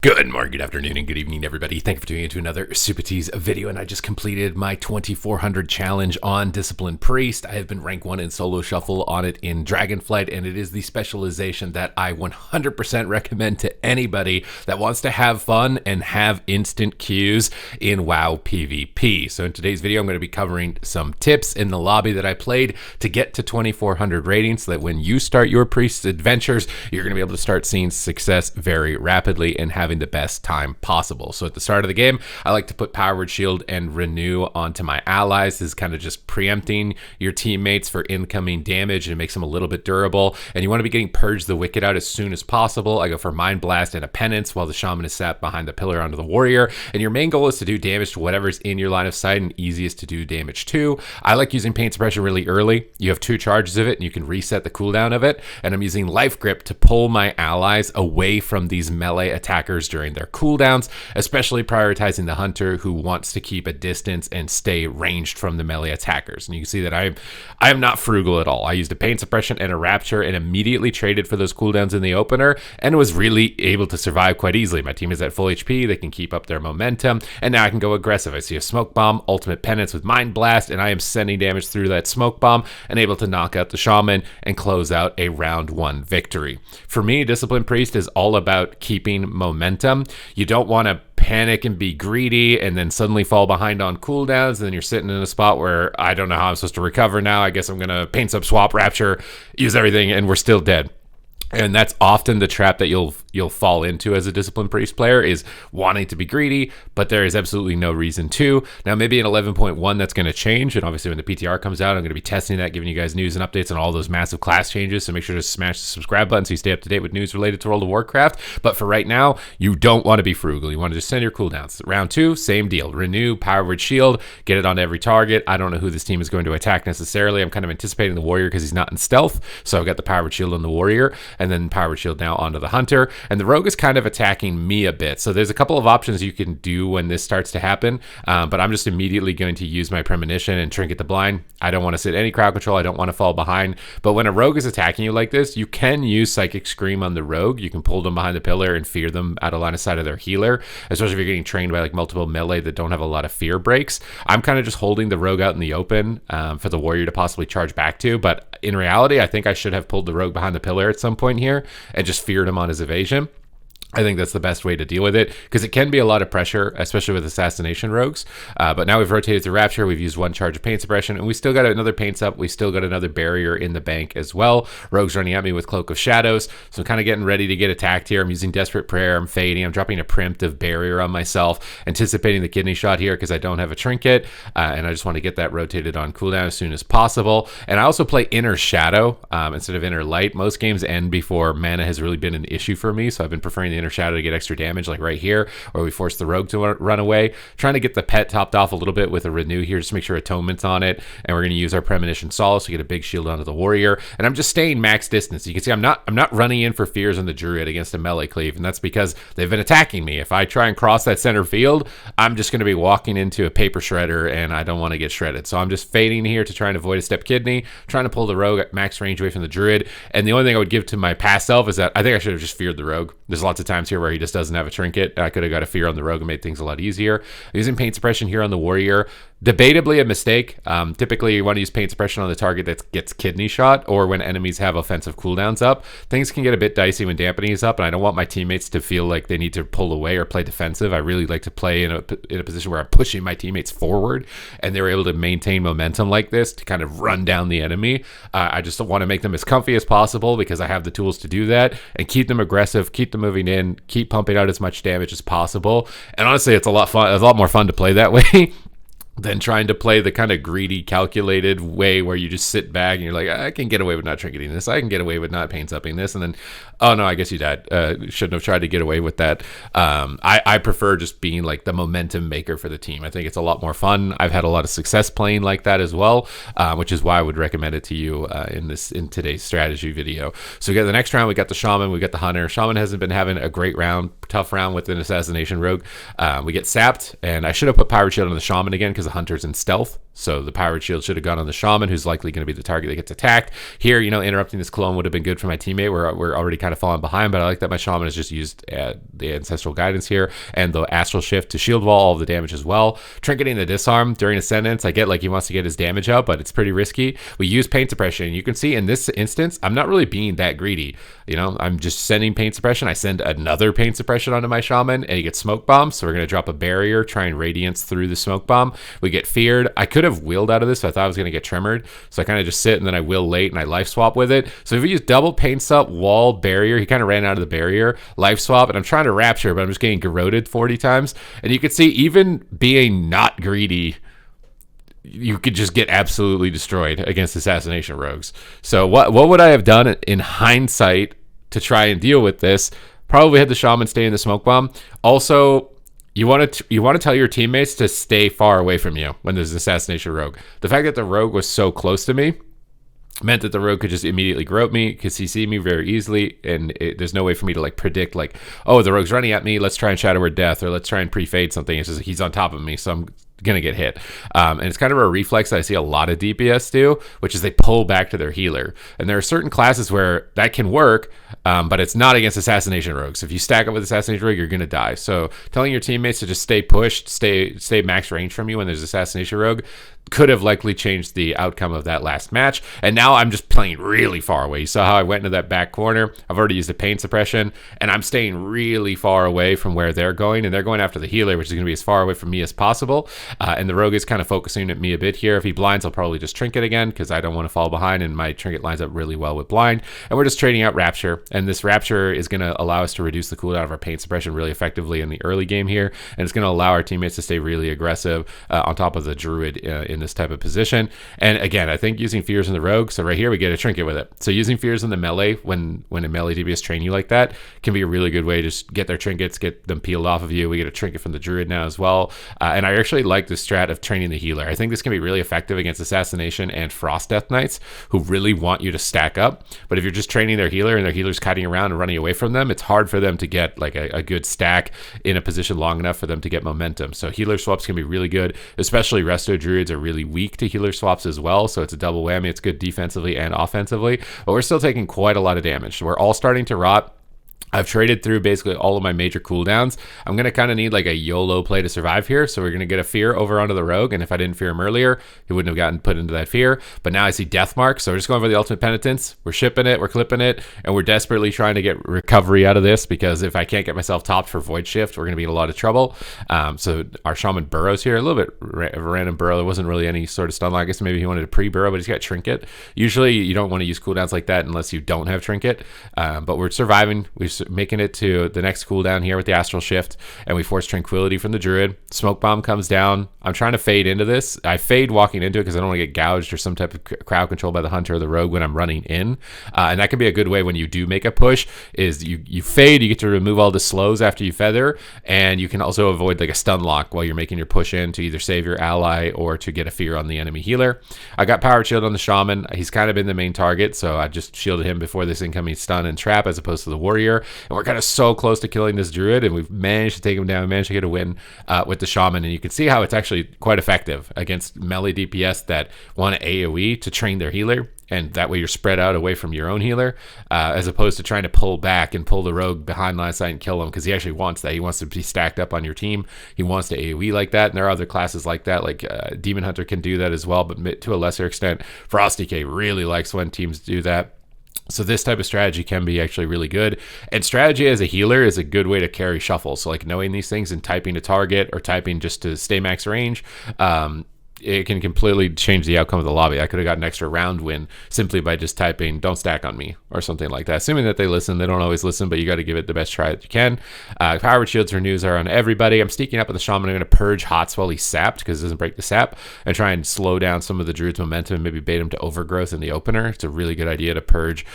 Good morning, good afternoon, and good evening, everybody. Thank you for tuning into another Supatease video, and I just completed my 2400 challenge on Discipline Priest. I have been rank 1 in solo shuffle on it in Dragonflight, and it is the specialization that I 100% recommend to anybody that wants to have fun and have instant queues in WoW PvP. So in today's video, I'm going to be covering some tips in the lobby that I played to get to 2400 rating, so that when you start your Priest adventures, you're going to be able to start seeing success very rapidly and having the best time possible. So at the start of the game, I like to put Power Word Shield and Renew onto my allies. This is kind of just preempting your teammates for incoming damage, and it makes them a little bit durable. And you want to be getting Purge the Wicked out as soon as possible. I go for Mind Blast and a Penance while the Shaman is sat behind the pillar onto the Warrior. And your main goal is to do damage to whatever's in your line of sight and easiest to do damage to. I like using Pain Suppression really early. You have 2 charges of it and you can reset the cooldown of it. And I'm using Life Grip to pull my allies away from these melee attackers during their cooldowns, especially prioritizing the hunter who wants to keep a distance and stay ranged from the melee attackers. And you can see that I am not frugal at all. I used a Pain Suppression and a Rapture and immediately traded for those cooldowns in the opener and was really able to survive quite easily. My team is at full HP, they can keep up their momentum, and now I can go aggressive. I see a Smoke Bomb, Ultimate Penance with Mind Blast, and I am sending damage through that Smoke Bomb and able to knock out the Shaman and close out a round 1 victory. For me, Discipline Priest is all about keeping momentum. You don't want to panic and be greedy and then suddenly fall behind on cooldowns, and then you're sitting in a spot where I don't know how I'm supposed to recover now. I guess I'm going to Paint Sub, swap, Rapture, use everything, and we're still dead. And that's often the trap that you'll fall into as a Discipline Priest player, is wanting to be greedy, but there is absolutely no reason to. Now, maybe in 11.1 that's going to change, and obviously when the PTR comes out, I'm going to be testing that, giving you guys news and updates on all those massive class changes, so make sure to smash the subscribe button so you stay up to date with news related to World of Warcraft. But for right now, you don't want to be frugal. You want to just send your cooldowns. Round 2, same deal. Renew, Power Word Shield, get it onto every target. I don't know who this team is going to attack necessarily. I'm kind of anticipating the Warrior because he's not in stealth, so I've got the Power Word Shield on the Warrior, and then Power Word Shield now onto the Hunter, and the Rogue is kind of attacking me a bit. So there's a couple of options you can do when this starts to happen, but I'm just immediately going to use my Premonition and Trinket the Blind. I don't want to sit any crowd control. I don't want to fall behind. But when a Rogue is attacking you like this, you can use Psychic Scream on the Rogue. You can pull them behind the pillar and fear them out of line of sight of their healer, especially if you're getting trained by like multiple melee that don't have a lot of fear breaks. I'm kind of just holding the Rogue out in the open for the Warrior to possibly charge back to, but in reality, I think I should have pulled the Rogue behind the pillar at some point here and just feared him on his evasion. I think that's the best way to deal with it, because it can be a lot of pressure, especially with assassination rogues. But now we've rotated to Rapture, we've used 1 charge of Pain Suppression, and we still got another Paints Up. We still got another barrier in the bank as well. Rogue's running at me with Cloak of Shadows, so I'm kind of getting ready to get attacked here. I'm using Desperate Prayer, I'm fading, I'm dropping a preemptive barrier on myself, anticipating the kidney shot here because I don't have a trinket, and I just want to get that rotated on cooldown as soon as possible. And I also play Inner Shadow instead of Inner Light. Most games end before mana has really been an issue for me, so I've been preferring the Inner Shadow to get extra damage, like right here, where we force the Rogue to run away. Trying to get the pet topped off a little bit with a Renew here, just to make sure Atonement's on it, and we're going to use our Premonition Solace to get a big shield onto the Warrior. And I'm just staying max distance. You can see I'm not running in for fears on the Druid against a melee cleave, and that's because they've been attacking me. If I try and cross that center field, I'm just going to be walking into a paper shredder, and I don't want to get shredded. So I'm just fading here to try and avoid a step kidney, trying to pull the Rogue at max range away from the Druid. And the only thing I would give to my past self is that I think I should have just feared the Rogue. There's lots of times here where he just doesn't have a trinket. I could have got a fear on the Rogue and made things a lot easier. Using Pain Suppression here on the Warrior, debatably a mistake. Typically you want to use Pain Suppression on the target that gets kidney shot, or when enemies have offensive cooldowns up. Things can get a bit dicey when dampening is up, and I don't want my teammates to feel like they need to pull away or play defensive. I really like to play in a position where I'm pushing my teammates forward, and they were able to maintain momentum like this to kind of run down the enemy. I just want to make them as comfy as possible because I have the tools to do that, and keep them aggressive, keep them moving in, keep pumping out as much damage as possible. And honestly, it's a lot more fun to play that way than trying to play the kind of greedy, calculated way where you just sit back and you're like, I can get away with not trinketing this, I can get away with not Pain Supping this, and then, oh no, I guess you died. Shouldn't have tried to get away with that. I prefer just being like the momentum maker for the team. I think it's a lot more fun. I've had a lot of success playing like that as well, which is why I would recommend it to you in today's strategy video. So we got the next round, we got the Shaman, we got the Hunter. Shaman hasn't been having a great round, tough round with an Assassination Rogue. We get sapped, and I should have put Power Shield on the Shaman again because the hunter's in stealth. So the powered shield should have gone on the shaman, who's likely going to be the target that gets attacked. Here, interrupting this clone would have been good for my teammate. We're already kind of falling behind, but I like that my shaman has just used the ancestral guidance here and the astral shift to shield wall all of the damage as well. Trinketing the disarm during ascendance, I get like he wants to get his damage up, but it's pretty risky. We use pain suppression. You can see in this instance, I'm not really being that greedy. I'm just sending pain suppression. I send another pain suppression onto my shaman, and he gets smoke bomb. So we're going to drop a barrier, try and radiance through the smoke bomb. We get feared. I could have willed out of this, so I thought I was going to get tremored. So I kind of just sit, and then I will late, and I life swap with it. So if we use double pain sup, wall, barrier, he kind of ran out of the barrier, life swap, and I'm trying to rapture, but I'm just getting garroted 40 times. And you can see, even being not greedy, you could just get absolutely destroyed against assassination rogues. So what would I have done in hindsight to try and deal with this? Probably had the shaman stay in the smoke bomb. Also, you want to tell your teammates to stay far away from you when there's an assassination rogue. The fact that the rogue was so close to me meant that the rogue could just immediately grope me because he see me very easily, and there's no way for me to predict oh, the rogue's running at me, let's try and shadow word death, or let's try and pre-fade something. It's just he's on top of me, so I'm gonna get hit. And it's kind of a reflex that I see a lot of DPS do, which is they pull back to their healer. And there are certain classes where that can work, but it's not against assassination rogues. If you stack up with assassination rogue, you're gonna die. So telling your teammates to just stay pushed, stay max range from you when there's assassination rogue could have likely changed the outcome of that last match. And now I'm just playing really far away. You saw how I went into that back corner. I've already used the pain suppression, and I'm staying really far away from where they're going, and they're going after the healer, which is going to be as far away from me as possible. And the rogue is kind of focusing at me a bit here. If he blinds, I'll probably just trinket again because I don't want to fall behind, and my trinket lines up really well with blind. And we're just trading out rapture, and this rapture is going to allow us to reduce the cooldown of our pain suppression really effectively in the early game here, and it's going to allow our teammates to stay really aggressive on top of the druid in this type of position. And again, I think using fears in the rogue, so right here we get a trinket with it. So using fears in the melee when a melee DPS train you like that can be a really good way to just get their trinkets, get them peeled off of you. We get a trinket from the druid now as well. And I actually like the strat of training the healer. I think this can be really effective against assassination and frost death knights who really want you to stack up. But if you're just training their healer and their healer's kiting around and running away from them, it's hard for them to get a good stack in a position long enough for them to get momentum. So healer swaps can be really good, especially resto druids are really weak to healer swaps as well, so it's a double whammy. It's good defensively and offensively, but we're still taking quite a lot of damage. We're all starting to rot. I've traded through basically all of my major cooldowns. I'm going to kind of need a YOLO play to survive here. So we're going to get a fear over onto the rogue. And if I didn't fear him earlier, he wouldn't have gotten put into that fear. But now I see death mark. So we're just going for the ultimate penitence. We're shipping it. We're clipping it. And we're desperately trying to get recovery out of this because if I can't get myself topped for void shift, we're going to be in a lot of trouble. So our shaman burrows here. A little bit of a random burrow. There wasn't really any sort of stun line. I guess maybe he wanted to pre-burrow, but he's got trinket. Usually you don't want to use cooldowns like that unless you don't have trinket. But we're surviving. We're making it to the next cooldown here with the astral shift, and we force tranquility from the druid. Smoke bomb comes down. I'm trying to fade into this. I fade walking into it because I don't want to get gouged or some type of crowd control by the hunter or the rogue when I'm running in. And that can be a good way when you do make a push is you fade, you get to remove all the slows after you feather, and you can also avoid a stun lock while you're making your push in to either save your ally or to get a fear on the enemy healer. I got power shield on the shaman. He's kind of been the main target, so I just shielded him before this incoming stun and trap as opposed to the warrior. And we're kind of so close to killing this druid, and we've managed to take him down. We managed to get a win with the shaman, and you can see how it's actually quite effective against melee DPS that want to AoE to train their healer, and that way you're spread out away from your own healer, as opposed to trying to pull back and pull the rogue behind line of sight and kill him, because he actually wants that. He wants to be stacked up on your team. He wants to AoE like that, and there are other classes like that, like Demon Hunter can do that as well, but to a lesser extent. Frost DK really likes when teams do that. So this type of strategy can be actually really good. And strategy as a healer is a good way to carry shuffle. So knowing these things and typing to target or typing just to stay max range, it can completely change the outcome of the lobby. I could have got an extra round win simply by just typing "don't stack on me" or something like that. Assuming that they listen. They don't always listen, but you got to give it the best try that you can. Power shields renews are on everybody. I'm sneaking up with the shaman. I'm going to purge hots while he's sapped because it doesn't break the sap, and try and slow down some of the druid's momentum and maybe bait him to overgrowth in the opener. It's a really good idea to purge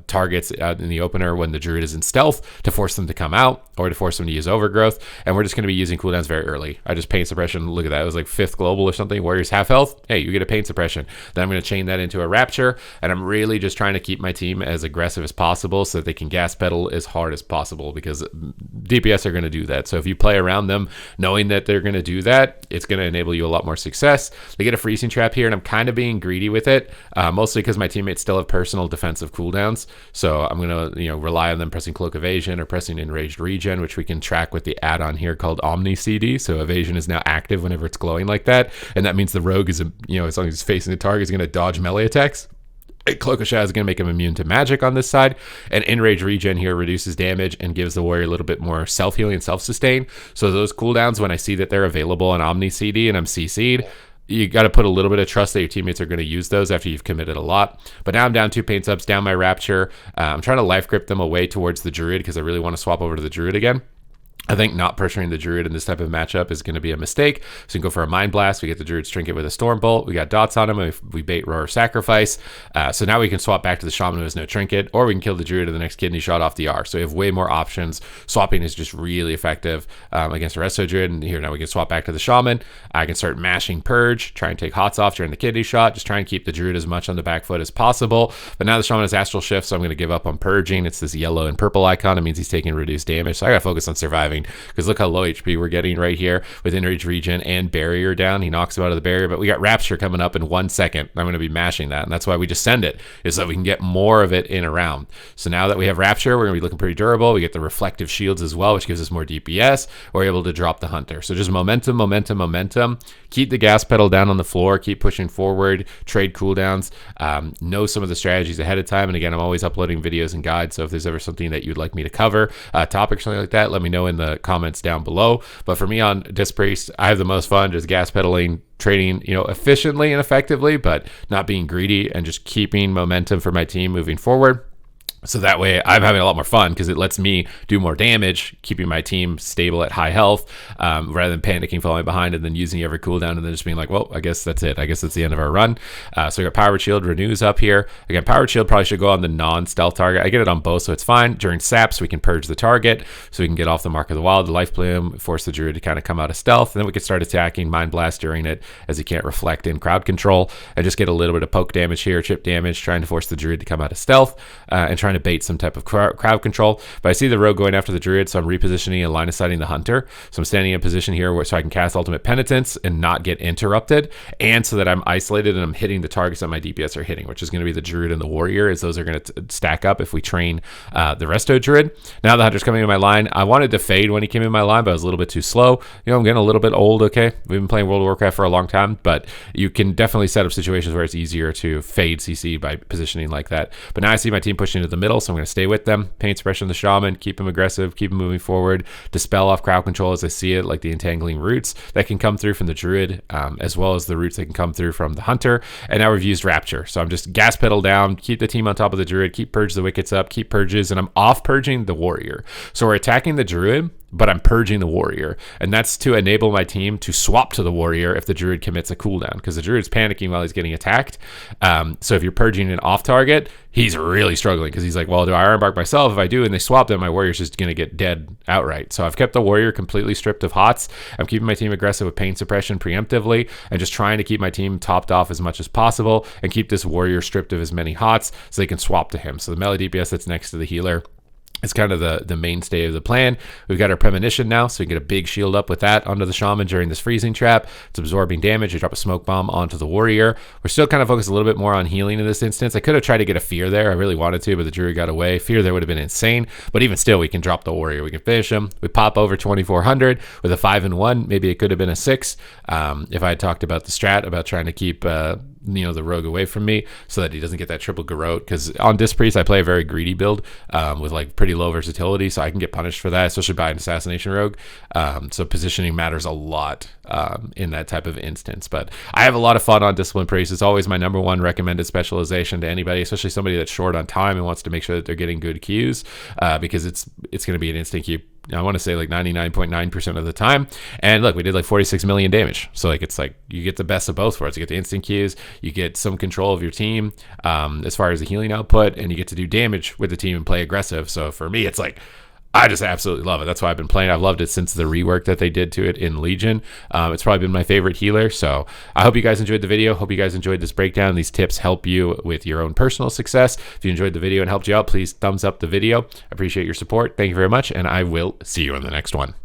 targets out in the opener when the druid is in stealth to force them to come out or to force them to use overgrowth. And we're just going to be using cooldowns very early. I just pain suppression. Look at that. It was 5th global or something Warrior's half health, hey, you get a pain suppression. Then I'm going to chain that into a Rapture, and I'm really just trying to keep my team as aggressive as possible so that they can gas pedal as hard as possible, because DPS are going to do that. So if you play around them knowing that they're going to do that, it's going to enable you a lot more success. They get a freezing trap here, and I'm kind of being greedy with it, mostly because my teammates still have personal defensive cooldowns. So I'm going to rely on them pressing Cloak Evasion or pressing Enraged Regen, which we can track with the add-on here called Omni CD. So Evasion is now active whenever it's glowing like that, and that means the rogue is, as long as he's facing the target, is going to dodge melee attacks. Cloak of Shadow is going to make him immune to magic on this side, and Enrage Regen here reduces damage and gives the warrior a little bit more self-healing and self-sustain. So those cooldowns, when I see that they're available on Omni CD and I'm CC'd, you got to put a little bit of trust that your teammates are going to use those after you've committed a lot. But now I'm down 2 paint subs, down my Rapture. I'm trying to life grip them away towards the Druid because I really want to swap over to the Druid again. I think not pressuring the Druid in this type of matchup is going to be a mistake. So we can go for a Mind Blast. We get the Druid's Trinket with a Storm Bolt. We got dots on him. We bait Roar Sacrifice. So now we can swap back to the Shaman who has no Trinket, or we can kill the Druid in the next Kidney Shot off the R. So we have way more options. Swapping is just really effective against the Resto Druid. And here now we can swap back to the Shaman. I can start mashing Purge, try and take Hots off during the Kidney Shot, just try and keep the Druid as much on the back foot as possible. But now the Shaman has Astral Shift, so I'm going to give up on Purging. It's this yellow and purple icon. It means he's taking reduced damage. So I got to focus on surviving, because look how low HP we're getting right here with Enrage Regen and Barrier down. He knocks him out of the barrier, but we got Rapture coming up in 1 second. I'm going to be mashing that, and that's why we just send it, is so we can get more of it in a round. So now that we have Rapture, we're going to be looking pretty durable. We get the reflective shields as well, which gives us more DPS. We're able to drop the Hunter. So just momentum, momentum, momentum. Keep the gas pedal down on the floor. Keep pushing forward. Trade cooldowns. Know some of the strategies ahead of time. And again, I'm always uploading videos and guides, so if there's ever something that you'd like me to cover, topic or something like that, let me know in the comments down below. But for me on Disc Priest, I have the most fun just gas pedaling, trading, efficiently and effectively, but not being greedy, and just keeping momentum for my team moving forward. So that way I'm having a lot more fun, because it lets me do more damage, keeping my team stable at high health, rather than panicking, falling behind, and then using every cooldown and then just being like, well, I guess that's it. I guess that's the end of our run. So we got Powered Shield renews up here. Again, Powered Shield probably should go on the non-stealth target. I get it on both, so it's fine. During saps, we can purge the target, so we can get off the Mark of the Wild, the Life Plume, force the Druid to kind of come out of stealth, and then we can start attacking Mind Blast during it, as he can't reflect in crowd control, and just get a little bit of poke damage here, chip damage, trying to force the Druid to come out of stealth, and trying to bait some type of crowd control. But I see the rogue going after the Druid, so I'm repositioning and line of sighting the Hunter. So I'm standing in position here so I can cast Ultimate Penitence and not get interrupted, and so that I'm isolated and I'm hitting the targets that my DPS are hitting, which is going to be the Druid and the Warrior, as those are going to stack up if we train the Resto Druid. Now the Hunter's coming in my line. I wanted to fade when he came in my line, but I was a little bit too slow. I'm getting a little bit old, okay? We've been playing World of Warcraft for a long time, but you can definitely set up situations where it's easier to fade CC by positioning like that. But now I see my team pushing into the middle, so I'm going to stay with them. Paint Suppression the Shaman, keep him aggressive, keep him moving forward, dispel off crowd control as I see it, like the entangling roots that can come through from the Druid, as well as the roots that can come through from the Hunter. And now we've used Rapture, so I'm just gas pedal down, keep the team on top of the Druid, keep purge the wickets up, keep purges, and I'm off purging the Warrior. So we're attacking the Druid, but I'm purging the Warrior, and that's to enable my team to swap to the Warrior if the Druid commits a cooldown, because the Druid's panicking while he's getting attacked. So if you're purging an off target, he's really struggling, because he's like, well, do I Iron Bark myself? If I do and they swap, then my Warrior's just going to get dead outright. So I've kept the Warrior completely stripped of hots. I'm keeping my team aggressive with Pain Suppression preemptively, and just trying to keep my team topped off as much as possible, and keep this Warrior stripped of as many hots so they can swap to him. So the melee DPS that's next to the healer, it's kind of the mainstay of the plan. We've got our Premonition now, so we get a big shield up with that onto the Shaman during this freezing trap. It's absorbing damage. You drop a Smoke Bomb onto the Warrior. We're still kind of focused a little bit more on healing in this instance. I could have tried to get a Fear there. I really wanted to, but the Druid got away. Fear there would have been insane, but even still, we can drop the Warrior. We can finish him. We pop over 2400 with a 5 and 1. Maybe it could have been a 6 if I had talked about the strat about trying to keep the rogue away from me so that he doesn't get that triple garrote, because on Disc Priest I play a very greedy build with like pretty low versatility, so I can get punished for that, especially by an assassination rogue. So positioning matters a lot in that type of instance. But I have a lot of fun on Discipline Priest. It's always my #1 recommended specialization to anybody, especially somebody that's short on time and wants to make sure that they're getting good Qs, because it's going to be an instant Q. I want to say like 99.9% of the time. And look, we did like 46 million damage. So like, it's like you get the best of both worlds. You get the instant Qs, you get some control of your team as far as the healing output, and you get to do damage with the team and play aggressive. So for me, it's like, I just absolutely love it. That's why I've been playing. I've loved it since the rework that they did to it in Legion. It's probably been my favorite healer. So I hope you guys enjoyed the video. Hope you guys enjoyed this breakdown. These tips help you with your own personal success. If you enjoyed the video and helped you out, please thumbs up the video. I appreciate your support. Thank you very much, and I will see you in the next one.